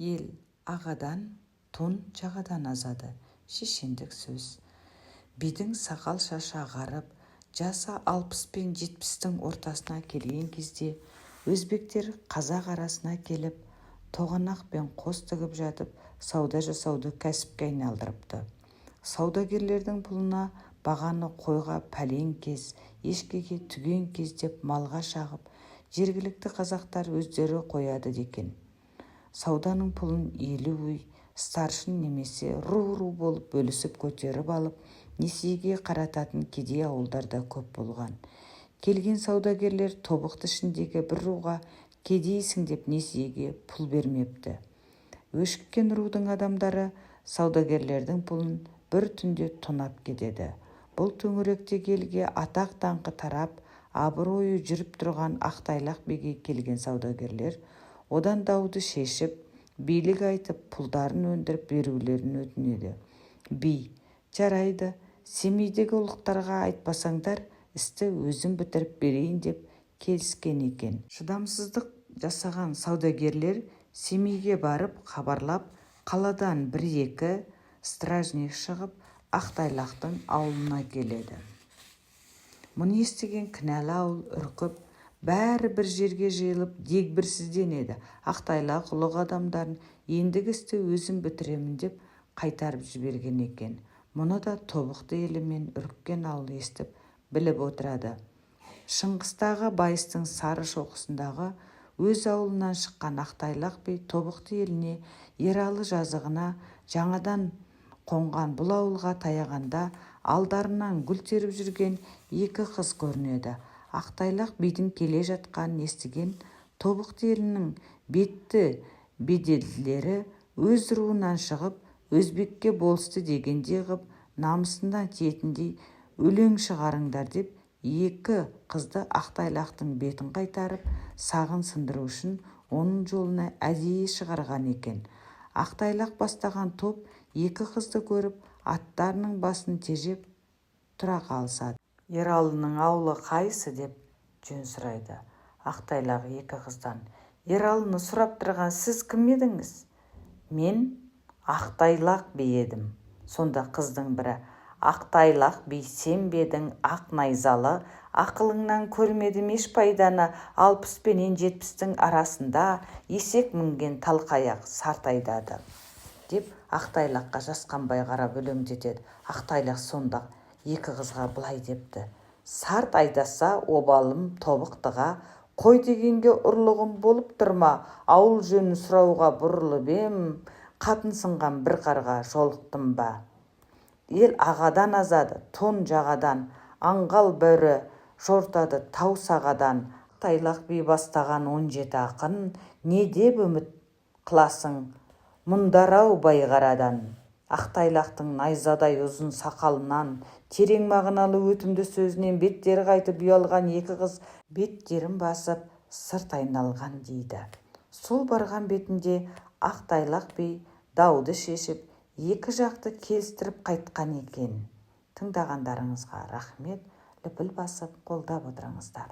Ел ағадан, тон жағадан азады. Шешендік сөз. Бидің сақал шашы ағарып, жасы 60 пен 70-тің ортасына келген кезде өзбектер қазақ арасына келіп, тоғанақ пен қос тігіп жатып, сауда жасауды кәсіпке айналдырыпты. Саудагерлердің пұлына бағаны қойға пәлен кез, ешкіге түген кез деп малға шағып, жергілікті қазақтар өздері қояды декен. Сауданың пұлын елу үй, старшын немесе ру болып бөлісіп көтеріп алып, несиеге қарататын кедей ауылдарда көп болған. Келген саудагерлер тобықты ішіндегі бір руға кедейсің деп несиеге пұл бермепті. Өшіккен рудың адамдары саудагерлердің пұлын бір түнде тонап кетеді. Бұл төңіректегі елге атақ даңқы тарап, абыройы жүріп тұрған Ақтайлақ биге келген саудагерлер одан дауды шешіп, билік айтып, пұлдарын өндіріп берулерін өтінеді. Би: жарайды, Семейдегі ұлықтарға айтпасаңдар, істі өзім бітіріп берейін деп келіскен екен. Шыдамсыздық жасаған саудагерлер Семейге барып хабарлап, қаладан 1-2 стражник шығып, Ақтайлақтың ауылына келеді. Мұны естіген кінәлі ауыл үркіп, бәрі бір жерге жиылып дегбірсізденеді. Ақтайлақ ұлық адамдарын ендігі істі өзім бітіремін деп қайтарып жіберген екен. Мұны да тобықты елі мен үріккен ауыл естіп біліп отырады. Шыңғыстағы байыстың сары шоқысындағы өз ауылынан шыққан Ақтайлақ би тобықты еліне Ералы жазығына жаңадан қонған бұл ауылға таяғанда алдарынан гүл теріп жүрген 2 қыз көрінеді. Ақтайлақ бидің келе жатқанын естіген тобықты елінің бетті беделділері өз руынан шығып, өзбекке болысты дегенде ғып, намысынан тиетіндей өлең шығарыңдар деп 2 қызды Ақтайлақтың бетін қайтарып, сағын сындыру үшін оның жолына әдейі шығарған екен. Ақтайлақ бастаған топ 2 қызды көріп, аттарының басын тежеп тұра қалысады. Ералының ауылы қайсы деп жөн сұрайды. Ақтайлақ 2 қыздан: Ералыны сұрап тұрған сіз кім едіңіз? Мен Ақтайлақ би едім. Сонда қыздың бірі: Ақтайлақ би сен бедің ақ найзалы, ақылыңнан көрмедім еш пайданы, 60 пенен 70-тің арасында есек мінген талқаяқ сарт айдады деп Ақтайлаққа жасқанбай қарап өлеңдетеді. Ақтайлақ сонда 2 қызға былай депті: сарт айдаса обалым тобықтыға, қой дегенге ұрлығым болып тұрма, ауыл жөнін сұрауға бұрылып ем, қатын сынған бір қарға жолықтым ба? Ел ағадан азады, тон жағадан, аңғал бөрі жортады тау сағадан. Ақтайлақ би бастаған 17 ақын, не деп үміт қыласың мұндарау байғарадан. Ақтайлақтың найзадай ұзын сақалынан, терең мағыналы өтімді сөзінен беттері қайтып ұялған 2 қыз беттерін басып сырт айналған дейді. Сол барған бетінде Ақтайлақ би дауды шешіп, 2 жақты келістіріп қайтқан екен. Тыңдағандарыңызға рахмет. Лүпіл басып қолдап отырыңыздар.